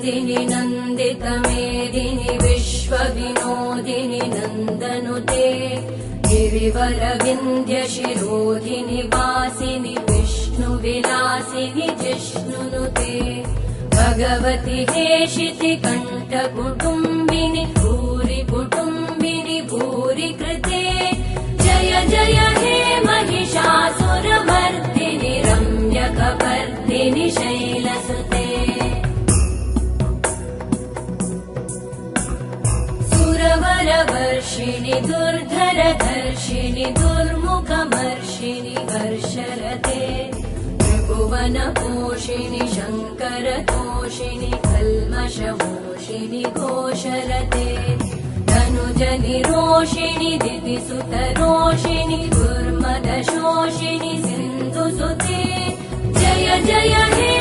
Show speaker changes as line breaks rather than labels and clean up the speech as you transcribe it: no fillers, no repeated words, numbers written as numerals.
नन्दिनि नन्दितमेदिनि विश्वविनोदिनि नन्दनुते गिरिवरविन्ध्यशिरोधिनि वासिनि विष्णुविलासिनि जिष्णुनुते भगवति हेशिति कण्ठकुटुम्बिनि भूरि कुटुम्बिनि भूरि कृते जय जय हे महिषासुरमर्दिनि रम्यकपर्दिनि शैलसुते सुरवरवर्षिणि दुर्धरधर्षिणि दुर्मुखमर्षिणि हर्षरते त्रिभुवनपोषिणि शङ्करतोषिणि कल्मषमोषिणि घोषरते धनुजनिरोषिणि दितिसुतरोषिणि दुर्मदशोषिणि सिन्धुसुते जय जय हे